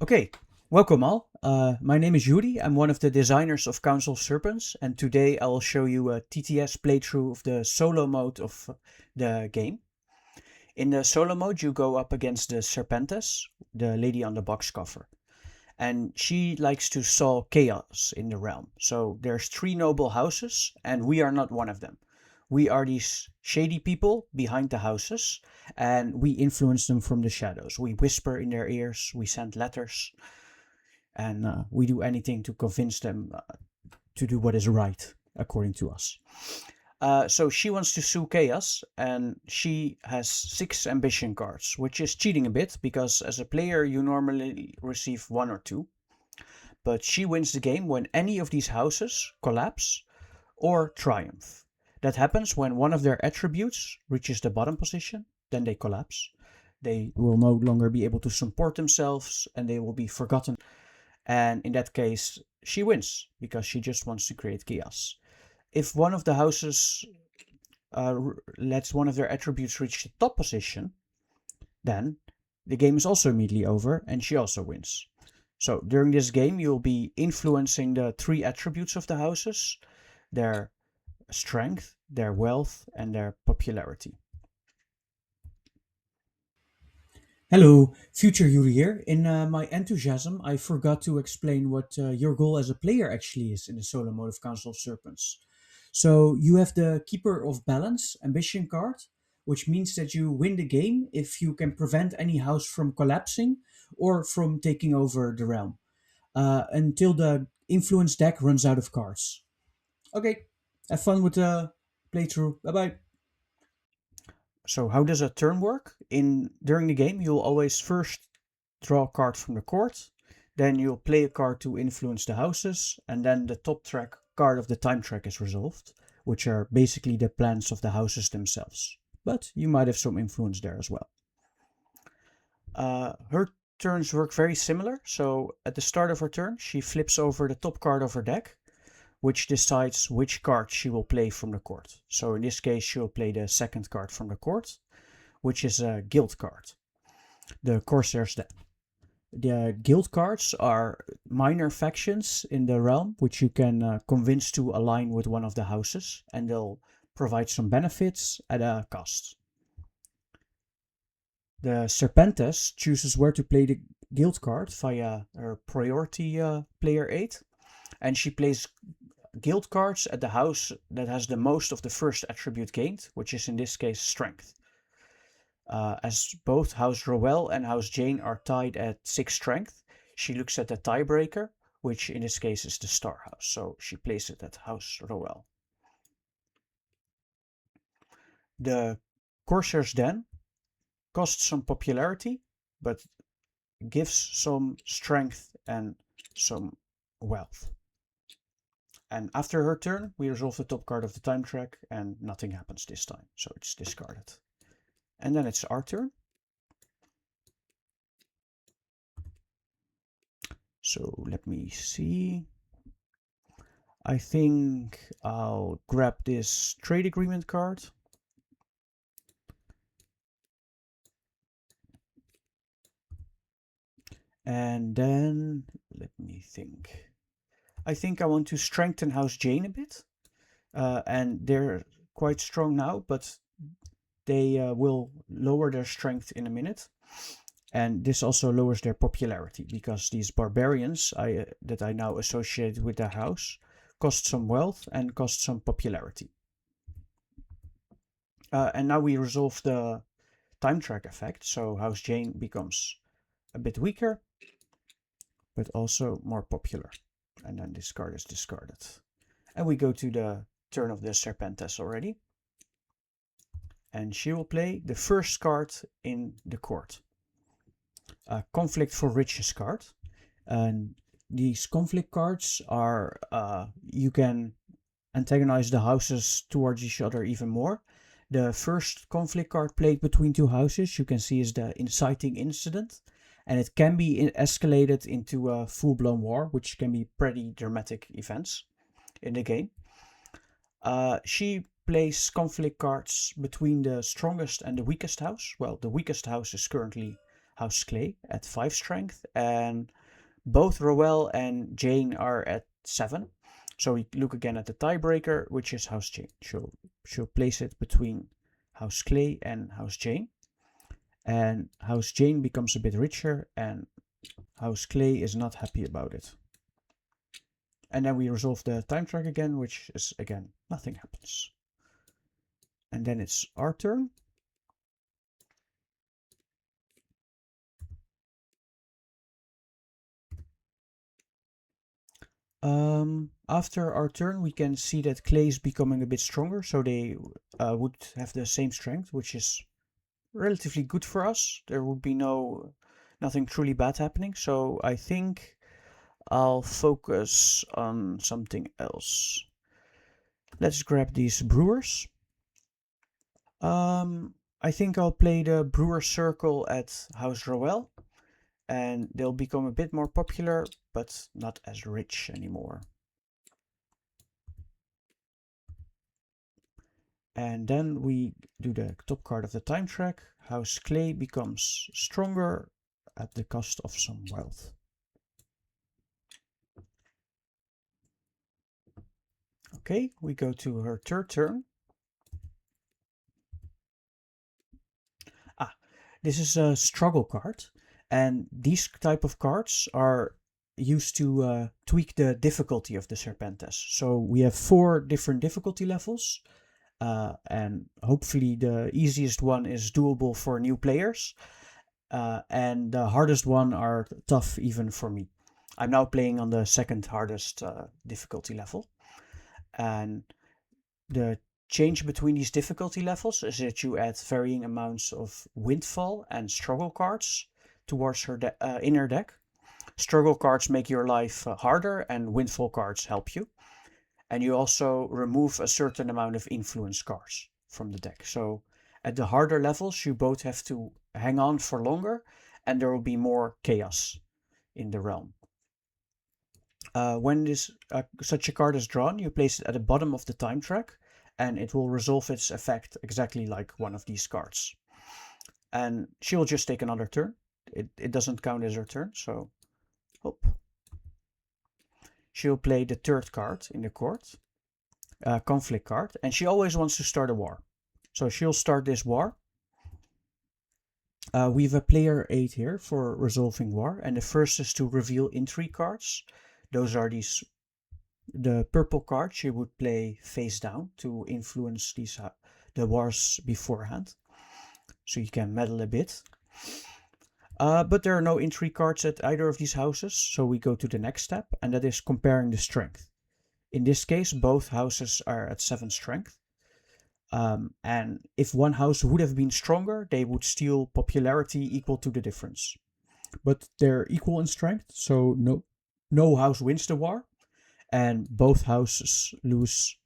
Okay, welcome all. My name is Joeri. I'm one of the designers of Council of Serpents, and today I will show you a TTS playthrough of the solo mode of the game. In the solo mode, you go up against the Serpentess, the lady on the box cover, and she likes to sow chaos in the realm. So there's three noble houses, and we are not one of them. We are these shady people behind the houses, and we influence them from the shadows. We whisper in their ears, we send letters, and we do anything to convince them to do what is right according to us. So she wants to sue chaos, and she has 6 ambition cards, which is cheating a bit because as a player you normally receive 1 or 2. But she wins the game when any of these houses collapse or triumph. That happens when one of their attributes reaches the bottom position, then they collapse. They will no longer be able to support themselves and they will be forgotten. And in that case, she wins because she just wants to create chaos. If one of the houses lets one of their attributes reach the top position, then the game is also immediately over and she also wins. So during this game, you'll be influencing the 3 attributes of the houses, their strength, their wealth, and their popularity. Hello, future Yuri here. In my enthusiasm, I forgot to explain what your goal as a player actually is in the solo mode of Council of Serpents. So you have the Keeper of Balance ambition card, which means that you win the game if you can prevent any house from collapsing or from taking over the realm until the influence deck runs out of cards. Okay, have fun with the playthrough. Bye bye. So how does a turn work? During the game, you'll always first draw a card from the court, then you'll play a card to influence the houses, and then the top track card of the time track is resolved, which are basically the plans of the houses themselves. But you might have some influence there as well. Her turns work very similar. So at the start of her turn, she flips over the top card of her deck, which decides which card she will play from the court. So in this case, she'll play the second card from the court, which is a guild card, the Corsair's Den. The guild cards are minor factions in the realm, which you can convince to align with one of the houses, and they'll provide some benefits at a cost. The Serpentess chooses where to play the guild card via her priority player 8, and she plays guild cards at the house that has the most of the first attribute gained, which is in this case strength. As both House Rowell and House Jane are tied at 6 strength, she looks at the tiebreaker, which in this case is the star house, so she plays it at House Rowell. The Corsair's Den costs some popularity, but gives some strength and some wealth. And after her turn, we resolve the top card of the time track, and nothing happens this time, so it's discarded. And then it's our turn. So let me see. I think I'll grab this trade agreement card. And then, let me think. I think I want to strengthen House Jane a bit. And they're quite strong now, but they will lower their strength in a minute. And this also lowers their popularity because these barbarians that I now associate with their house cost some wealth and cost some popularity. And now we resolve the time track effect, so House Jane becomes a bit weaker, but also more popular. And then this card is discarded. And we go to the turn of the Serpentess already. And she will play the first card in the court. A Conflict for Riches card. And these conflict cards are, you can antagonize the houses towards each other even more. The first conflict card played between 2 houses, you can see, is the inciting incident. And it can be escalated into a full-blown war, which can be pretty dramatic events in the game. She plays conflict cards between the strongest and the weakest house. Well, the weakest house is currently House Clay at 5 strength, and both Roel and Jane are at 7. So we look again at the tiebreaker, which is House Jane. She'll place it between House Clay and House Jane. And House Jane becomes a bit richer, and House Clay is not happy about it. And then we resolve the time track again, which is, again, nothing happens. And then it's our turn. After our turn, we can see that Clay is becoming a bit stronger, so they would have the same strength, which is relatively good for us. There would be nothing truly bad happening, so I think I'll focus on something else. Let's grab these brewers. I think I'll play the brewer circle at House Roel, and they'll become a bit more popular, but not as rich anymore. And then we do the top card of the time track. House Clay becomes stronger at the cost of some wealth. Okay, we go to her third turn. This is a struggle card, and these type of cards are used to tweak the difficulty of the Serpentess. So we have 4 different difficulty levels, and hopefully the easiest one is doable for new players, and the hardest one are tough even for me. I'm now playing on the second hardest difficulty level, and the change between these difficulty levels is that you add varying amounts of windfall and struggle cards towards her inner deck. Struggle cards make your life harder, and windfall cards help you. And you also remove a certain amount of influence cards from the deck. So at the harder levels, you both have to hang on for longer, and there will be more chaos in the realm. When such a card is drawn, you place it at the bottom of the time track, and it will resolve its effect exactly like one of these cards. And she'll just take another turn. It doesn't count as her turn, so hop. She'll play the third card in the court, conflict card, and she always wants to start a war. So she'll start this war. We have a player 8 here for resolving war, and the first is to reveal intrigue cards. Those are the purple cards you would play face down to influence the wars beforehand, so you can meddle a bit. But there are no intrigue cards at either of these houses, so we go to the next step, and that is comparing the strength. In this case, both houses are at 7 strength. And if one house would have been stronger, they would steal popularity equal to the difference. But they're equal in strength, so no house wins the war, and both houses lose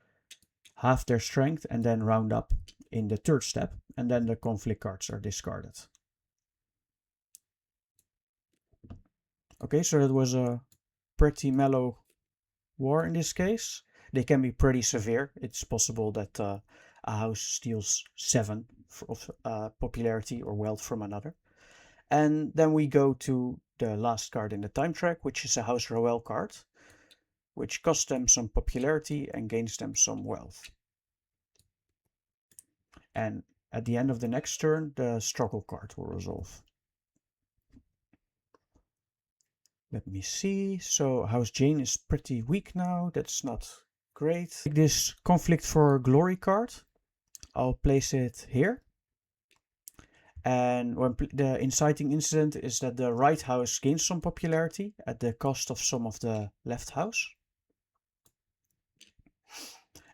half their strength and then round up in the third step, and then the conflict cards are discarded. Okay, so that was a pretty mellow war in this case. They can be pretty severe. It's possible that a house steals 7 of popularity or wealth from another. And then we go to the last card in the time track, which is a House Roel card, which costs them some popularity and gains them some wealth. And at the end of the next turn, the struggle card will resolve. Let me see. So House Jane is pretty weak now. That's not great. Take this conflict for glory card. I'll place it here. And when the inciting incident is that the right house gains some popularity at the cost of some of the left house.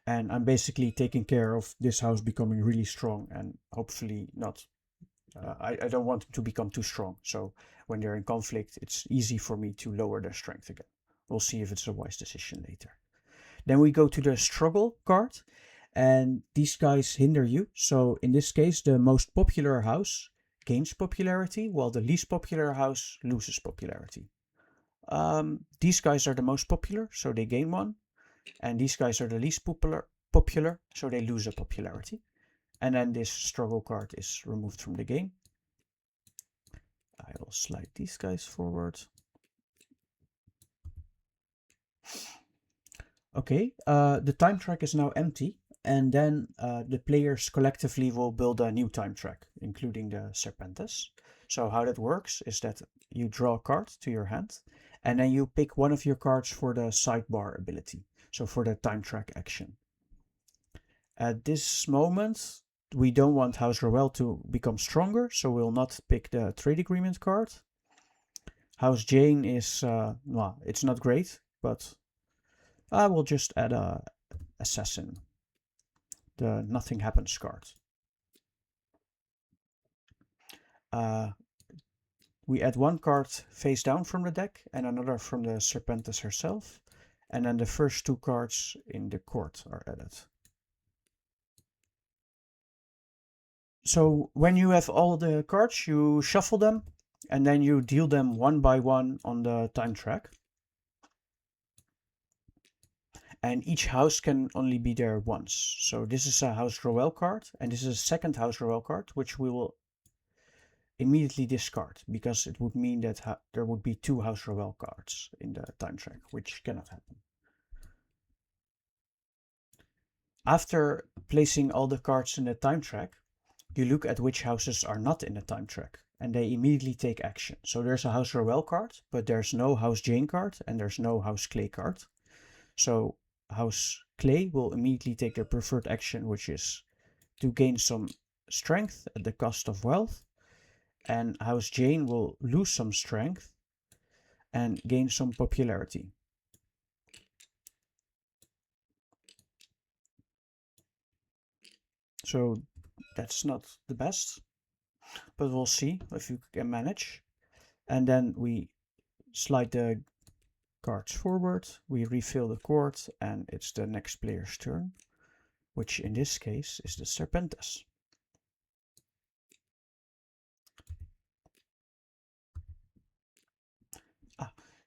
And I'm basically taking care of this house becoming really strong, and hopefully not. I don't want them to become too strong. So when they're in conflict, it's easy for me to lower their strength again. We'll see if it's a wise decision later. Then we go to the struggle card, and these guys hinder you. So in this case, the most popular house gains popularity, while the least popular house loses popularity. These guys are the most popular, so they gain 1. And these guys are the least popular, so they lose a popularity. And then this struggle card is removed from the game. I will slide these guys forward. Okay, the time track is now empty, and then the players collectively will build a new time track, including the Serpentess. So how that works is that you draw a card to your hand, and then you pick one of your cards for the sidebar ability, so for the time track action. At this moment, we don't want House Roel to become stronger, so we'll not pick the trade agreement card. House Jane is, well, it's not great, but I will just add a assassin, the nothing happens card. We add one card face down from the deck and another from the Serpentess herself, and then the first two cards in the court are added. So when you have all the cards, you shuffle them, and then you deal them one by one on the time track. And each house can only be there once. So this is a House Roel card, and this is a second House Roel card, which we will immediately discard, because it would mean that there would be two House Roel cards in the time track, which cannot happen. After placing all the cards in the time track, you look at which houses are not in the time track, and they immediately take action. So there's a House Roel card, but there's no House Jane card, and there's no House Clay card. So House Clay will immediately take their preferred action, which is to gain some strength at the cost of wealth, and House Jane will lose some strength and gain some popularity. So that's not the best, but we'll see if you can manage. And then we slide the cards forward, we refill the court, and it's the next player's turn, which in this case is the Serpentess.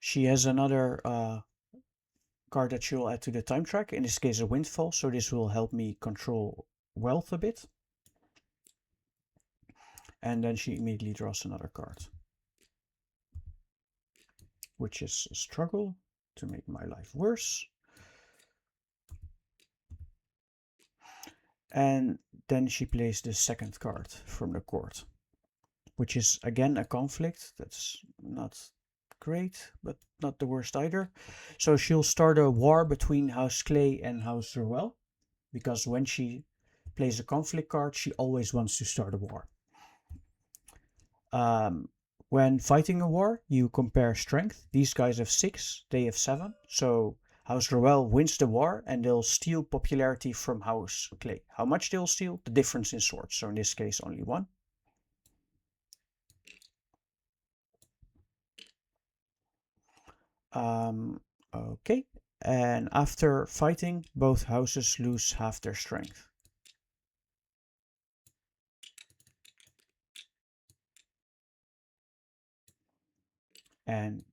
She has another card that she will add to the time track, in this case a windfall, so this will help me control wealth a bit. And then she immediately draws another card, which is a struggle to make my life worse. And then she plays the second card from the court, which is again a conflict. That's not great, but not the worst either. So she'll start a war between House Clay and House Roel, because when she plays a conflict card, she always wants to start a war. When fighting a war, you compare strength. These guys have 6, they have 7. So House Roel wins the war, and they'll steal popularity from House Clay. How much they'll steal? The difference in swords. So in this case, only 1. Okay. And after fighting, both houses lose half their strength. And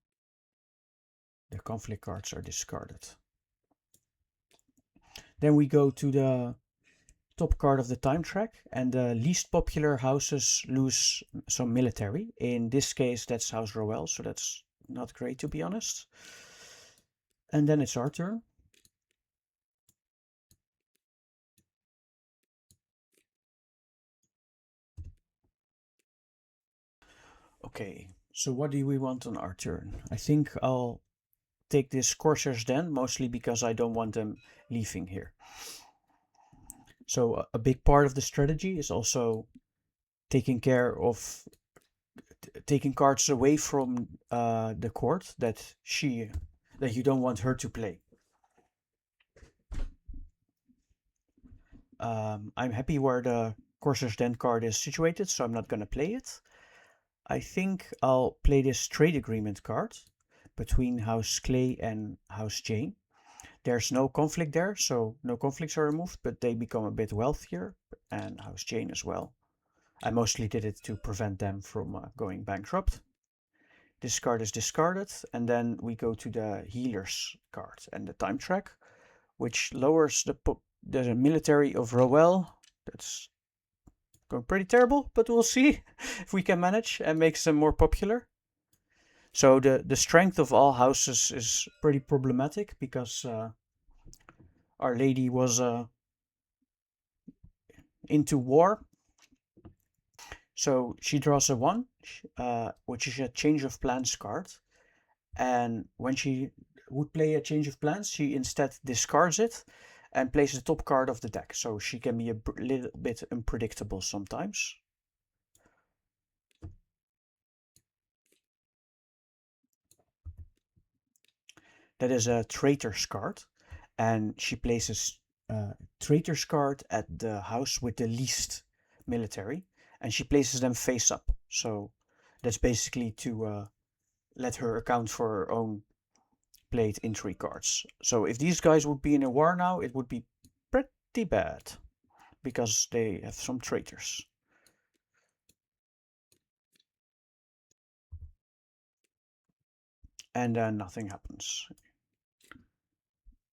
the conflict cards are discarded. Then we go to the top card of the time track, and the least popular houses lose some military. In this case, that's House Roel, so that's not great, to be honest. And then it's our turn. Okay, so what do we want on our turn? I think I'll take this Corsair's Den, mostly because I don't want them leaving here. So a big part of the strategy is also taking care of taking cards away from the court that you don't want her to play. I'm happy where the Corsair's Den card is situated, so I'm not going to play it. I think I'll play this trade agreement card between House Clay and House Jane. There's no conflict there, so no conflicts are removed, but they become a bit wealthier, and House Jane as well. I mostly did it to prevent them from going bankrupt. This card is discarded, and then we go to the healers card and the time track, which lowers the military of Roel. That's Going pretty terrible, but we'll see if we can manage and make them more popular. So the strength of all houses is pretty problematic because Our Lady was into war. So she draws a 1, which is a change of plans card. And when she would play a change of plans, she instead discards it and plays the top card of the deck. So she can be a little bit unpredictable sometimes. That is a traitor's card. And she places traitor's card at the house with the least military. And she places them face up. So that's basically to let her account for her own played intrigue cards. So if these guys would be in a war now, it would be pretty bad because they have some traitors. And then nothing happens.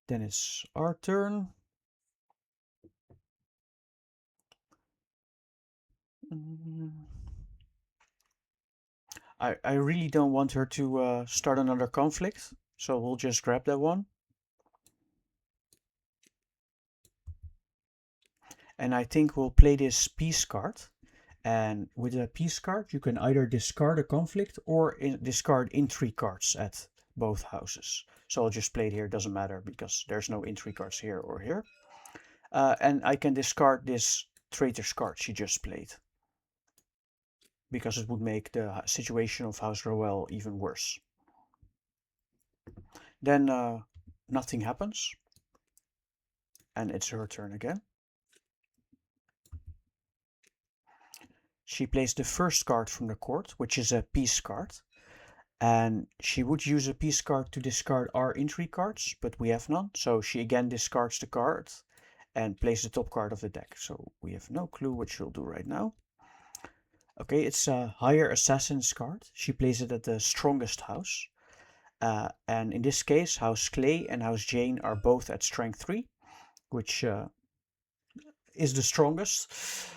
Then it's our turn. I really don't want her to start another conflict, so we'll just grab that one. And I think we'll play this peace card. And with a peace card, you can either discard a conflict or discard intrigue cards at both houses. So I'll just play it here, doesn't matter because there's no intrigue cards here or here. And I can discard this traitor's card she just played, because it would make the situation of House Roel even worse. Then nothing happens, and it's her turn again. She plays the first card from the court, which is a peace card. And she would use a peace card to discard our intrigue cards, but we have none. So she again discards the card and plays the top card of the deck. So we have no clue what she'll do right now. Okay, it's a higher assassin's card. She plays it at the strongest house. And in this case, House Clay and House Jane are both at strength 3, which is the strongest.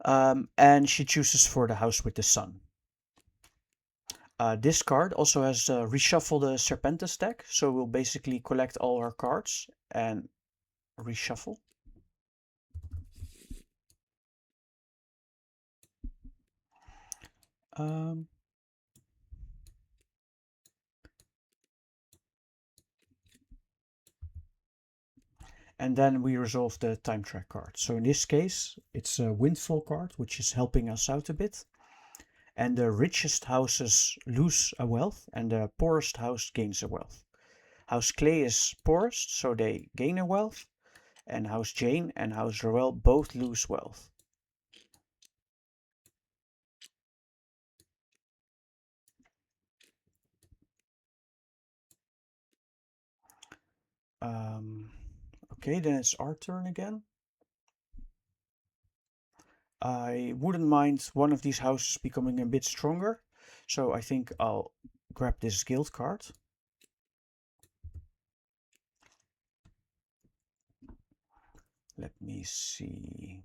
And she chooses for the house with the sun. This card also has reshuffle the Serpentess deck, so we'll basically collect all her cards and reshuffle. And then we resolve the time track card. So in this case, it's a windfall card, which is helping us out a bit. And the richest houses lose a wealth, and the poorest house gains a wealth. House Clay is poorest, so they gain a wealth. And House Jane and House Roel both lose wealth. Okay, then it's our turn again. I wouldn't mind one of these houses becoming a bit stronger, so I think I'll grab this guild card. Let me see.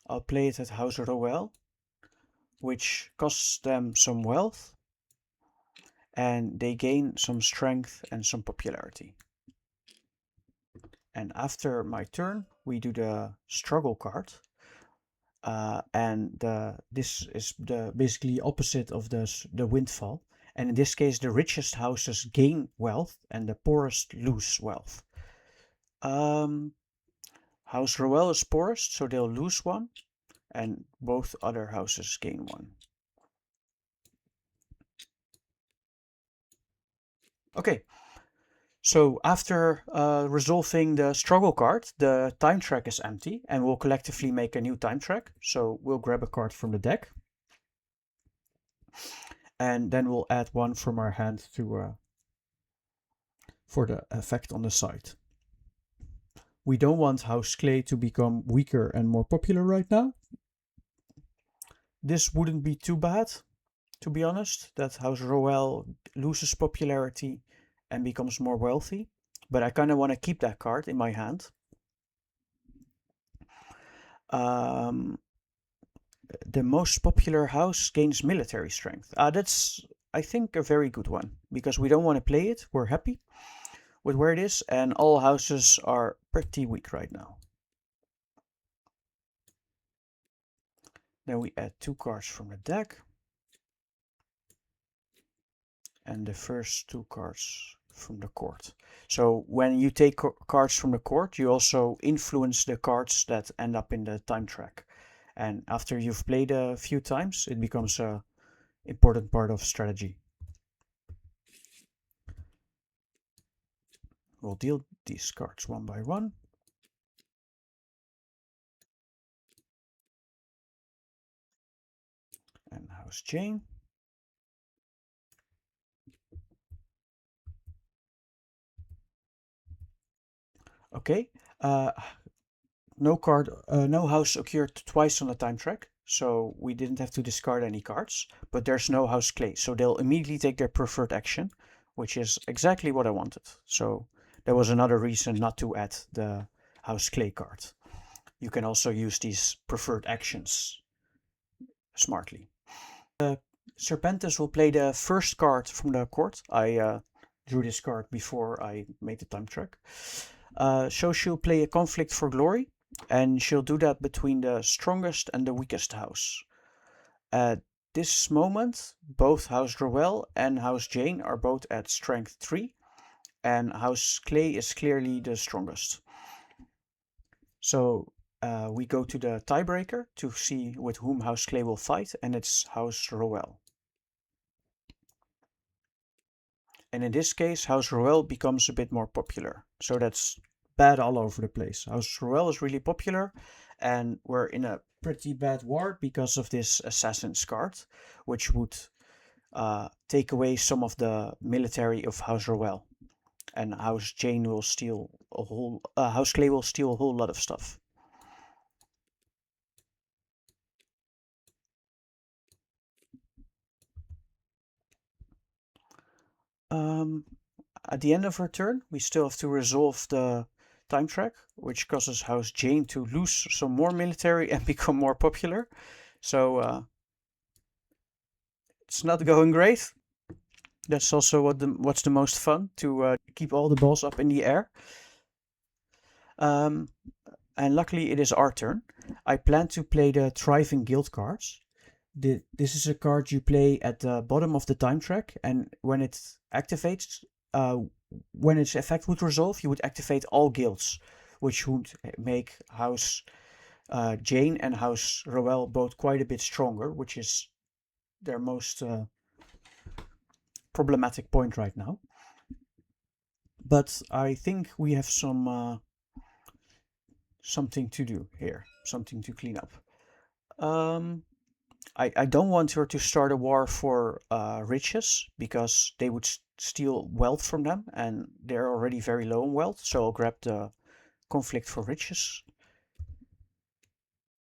I'll play it at House Roel, which costs them some wealth, and they gain some strength and some popularity. And after my turn, we do the struggle card. And this is the basically opposite of the windfall. And in this case, the richest houses gain wealth and the poorest lose wealth. House Roel is poorest, so they'll lose 1, and both other houses gain 1. Okay, so after resolving the struggle card, the time track is empty, and we'll collectively make a new time track. So we'll grab a card from the deck, and then we'll add 1 from our hand to for the effect on the side. We don't want House Clay to become weaker and more popular right now. This wouldn't be too bad, to be honest, that House Roel loses popularity and becomes more wealthy. but I kind of want to keep that card in my hand. The most popular house gains military strength. That's, I think, a very good one, because we don't want to play it. We're happy with where it is, and all houses are pretty weak right now. Then we add 2 cards from the deck. And the first 2 cards from the court. So when you take cards from the court, you also influence the cards that end up in the time track. And after you've played a few times, it becomes an important part of strategy. We'll deal these cards one by one. And House Jane. Okay. No house occurred twice on the time track, so we didn't have to discard any cards, but there's no house clay, so they'll immediately take their preferred action, which is exactly what I wanted. So there was another reason not to add the house clay card. You can also use these preferred actions smartly. Serpentess will play the first card from the court. I drew this card before I made the time track. So she'll play a conflict for glory, and she'll do that between the strongest and the weakest house. At this moment, both House Roel and House Jane are both at strength 3, and House Clay is clearly the strongest. So we go to the tiebreaker to see with whom House Clay will fight, and it's House Roel. And in this case, House Roel becomes a bit more popular. So that's bad all over the place. House Roel is really popular, and we're in a pretty bad war because of this Assassin's card, which would take away some of the military of House Roel. And House Jane will steal a whole... House Clay will steal a whole lot of stuff. At the end of her turn, we still have to resolve the time track, which causes House Jane to lose some more military and become more popular. So it's not going great. That's also what's the most fun, to keep all the balls up in the air. And luckily it is our turn. I plan to play the Thriving Guild cards. This is a card you play at the bottom of the time track, and when it activates, when its effect would resolve, you would activate all guilds, which would make House Jane and House Roel both quite a bit stronger, which is their most problematic point right now. But I think we have something to do here, something to clean up. I don't want her to start a war for riches, because they would steal wealth from them, and they're already very low in wealth, so I'll grab the conflict for riches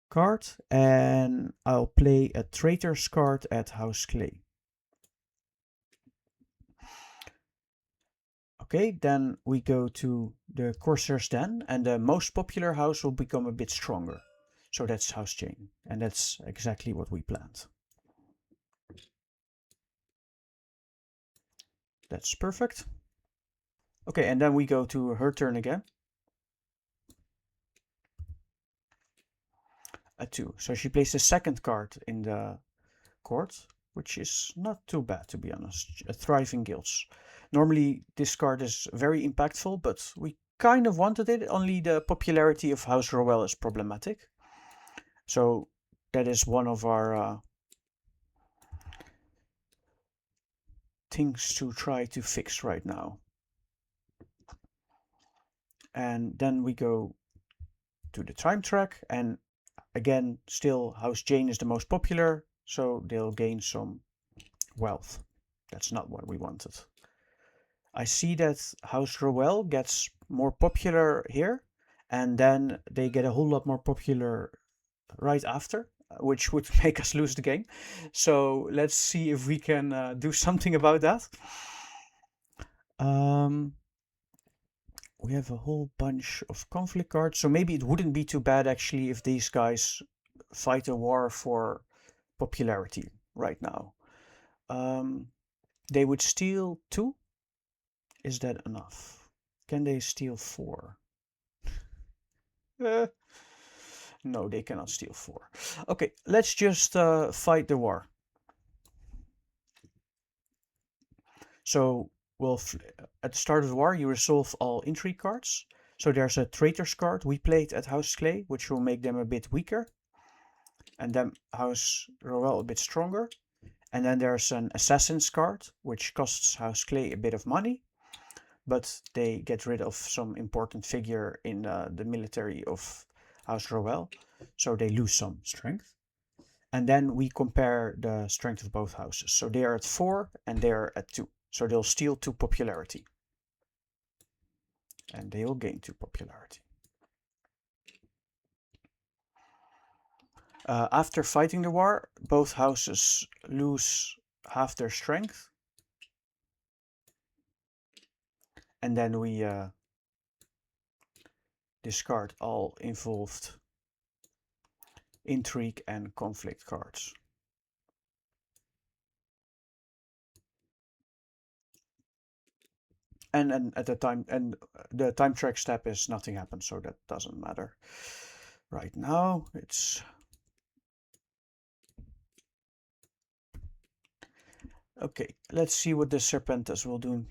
card, and I'll play a traitor's card at House Clay. Okay, then we go to the Corsair's Den, and the most popular house will become a bit stronger. So that's House Jane, and that's exactly what we planned. That's perfect. Okay, and then we go to her turn again. A 2. So she plays the second card in the court, which is not too bad, to be honest. A Thriving Guilds. Normally this card is very impactful, but we kind of wanted it. Only the popularity of House Roel is problematic. So that is one of our things to try to fix right now. And then we go to the time track, and again, still House Jane is the most popular, so they'll gain some wealth. That's not what we wanted. I see that House Roel gets more popular here, and then they get a whole lot more popular right after, which would make us lose the game. So let's see if we can do something about that. we have a whole bunch of conflict cards. So maybe it wouldn't be too bad actually if these guys fight a war for popularity right now. They would steal 2. Is that enough? Can they steal 4? No, they cannot steal 4. Okay, let's just fight the war. So, well, at the start of the war, you resolve all intrigue cards. So there's a traitors card we played at House Clay, which will make them a bit weaker. And then House Roel a bit stronger. And then there's an Assassin's card, which costs House Clay a bit of money. But they get rid of some important figure in the military of House Roel. So they lose some strength. And then we compare the strength of both houses. So they are at 4 and they are at 2. So they'll steal 2 popularity. And they will gain 2 popularity. After fighting the war, both houses lose half their strength. And then we discard all involved intrigue and conflict cards. And at the time, and the time track step is nothing happens, so that doesn't matter. Right now, it's okay. Let's see what the Serpentess will do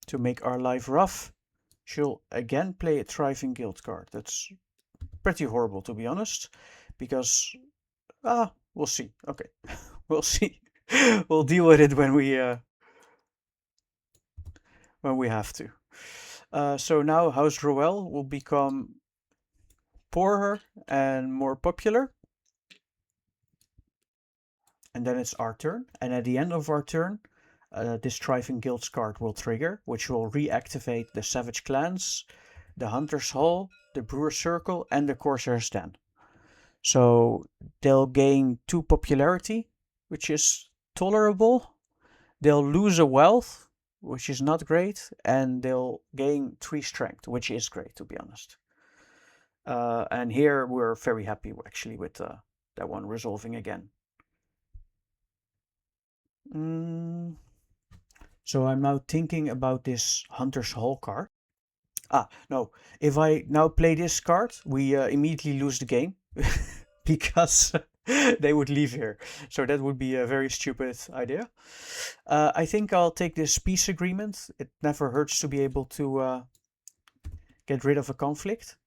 to make our life rough. She'll again play a thriving guild card. That's pretty horrible, to be honest, because we'll see. Okay, we'll see. We'll deal with it when we have to. So now House Roel will become poorer and more popular. And then it's our turn. And at the end of our turn, this Thriving Guilds card will trigger, which will reactivate the Savage Clans, the Hunter's Hall, the Brewer's Circle, and the Corsair's Den. So they'll gain 2 popularity, which is tolerable. They'll lose a wealth, which is not great, and they'll gain 3 strength, which is great, to be honest. And here we're very happy actually with that one resolving again. So I'm now thinking about this Hunter's Hall card. No, if I now play this card, we immediately lose the game because they would leave here. So that would be a very stupid idea. I think I'll take this peace agreement. It never hurts to be able to get rid of a conflict.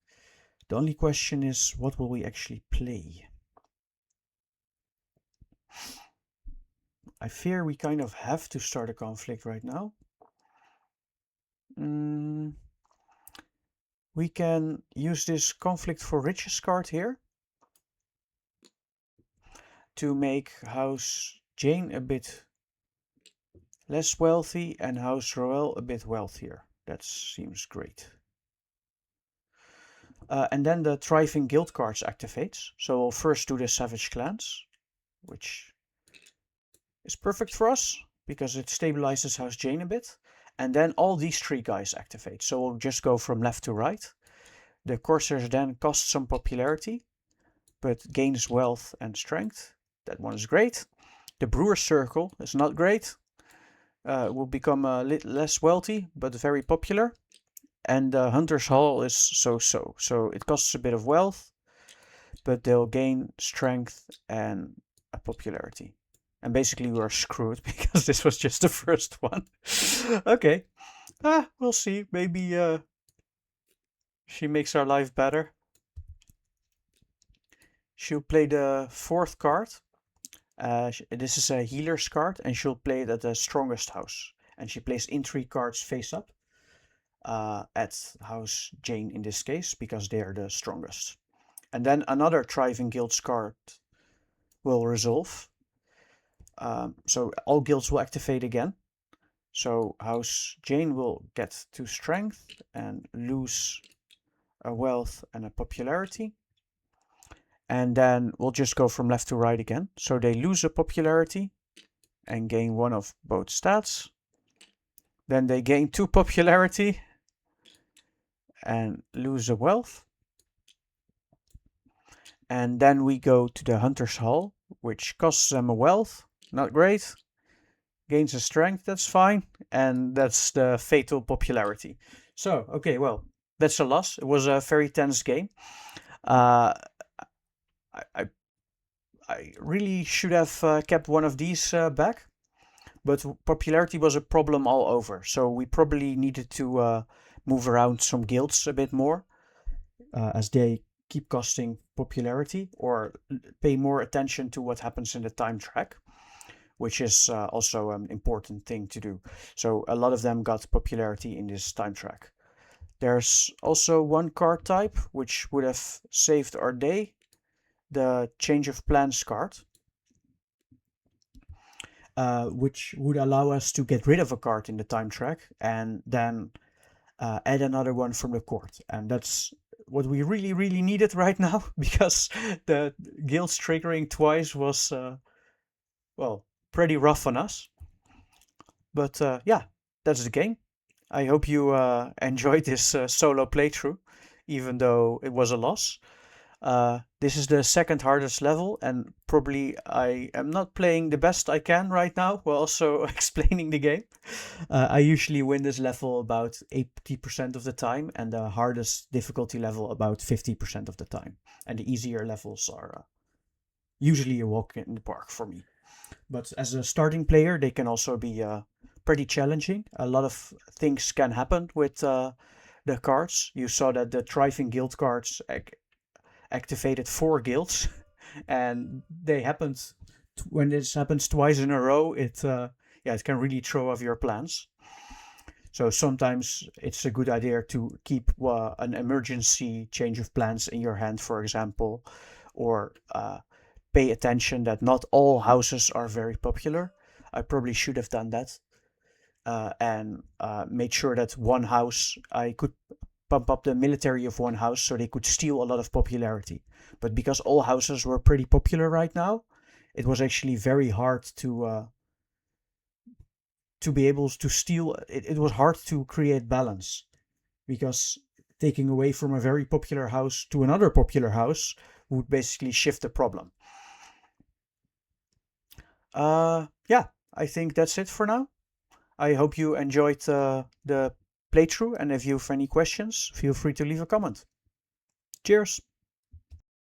The only question is, what will we actually play? I fear we kind of have to start a conflict right now. We can use this conflict for riches card here to make House Jane a bit less wealthy and House Roel a bit wealthier. That seems great. And then the Thriving Guild cards activates. So we'll first do the Savage Clans, which is perfect for us because it stabilizes House Jane a bit. And then all these 3 guys activate. So we'll just go from left to right. The Corsair's Den costs some popularity, but gains wealth and strength. That one is great. The Brewer's Circle is not great. Will become a little less wealthy, but very popular. And the Hunter's Hall is so-so. So it costs a bit of wealth, but they'll gain strength and a popularity. And basically we're screwed because this was just the first one. Okay. We'll see. Maybe she makes our life better. She'll play the 4th card. This is a healer's card, and she'll play it at the strongest house. And she plays intrigue cards face up at House Jane in this case, because they're the strongest. And then another Thriving Guilds card will resolve. So all guilds will activate again. So House Jane will get 2 strength and lose a wealth and a popularity. And then we'll just go from left to right again. So they lose a popularity and gain 1 of both stats. Then they gain 2 popularity and lose a wealth. And then we go to the Hunter's Hall, which costs them a wealth. Not great. Gains a strength, that's fine. And that's the fatal popularity. So, okay, well, that's a loss. It was a very tense game. Uh, I, I really should have kept one of these back. But popularity was a problem all over. So we probably needed to move around some guilds a bit more, as they keep costing popularity, or pay more attention to what happens in the time track, which is also an important thing to do. So a lot of them got popularity in this time track. There's also one card type which would have saved our day, the change of plans card, which would allow us to get rid of a card in the time track and then add another one from the court. And that's what we really, really needed right now, because the guilds triggering twice was, well, pretty rough on us. But yeah, that's the game. I hope you enjoyed this solo playthrough, even though it was a loss. This is the second hardest level, and probably I am not playing the best I can right now while also explaining the game. I usually win this level about 80% of the time, and the hardest difficulty level about 50% of the time. And the easier levels are usually a walk in the park for me. But as a starting player, they can also be pretty challenging. A lot of things can happen with the cards. You saw that the Thriving Guild cards activated 4 guilds, and they happened when this happens twice in a row. It can really throw off your plans. So sometimes it's a good idea to keep an emergency change of plans in your hand, for example, or pay attention that not all houses are very popular. I probably should have done that, and made sure that one house, I could pump up the military of one house so they could steal a lot of popularity. But because all houses were pretty popular right now, it was actually very hard to be able to steal. It was hard to create balance, because taking away from a very popular house to another popular house would basically shift the problem. Yeah, I think that's it for now. I hope you enjoyed the playthrough, and if you have any questions, feel free to leave a comment. Cheers!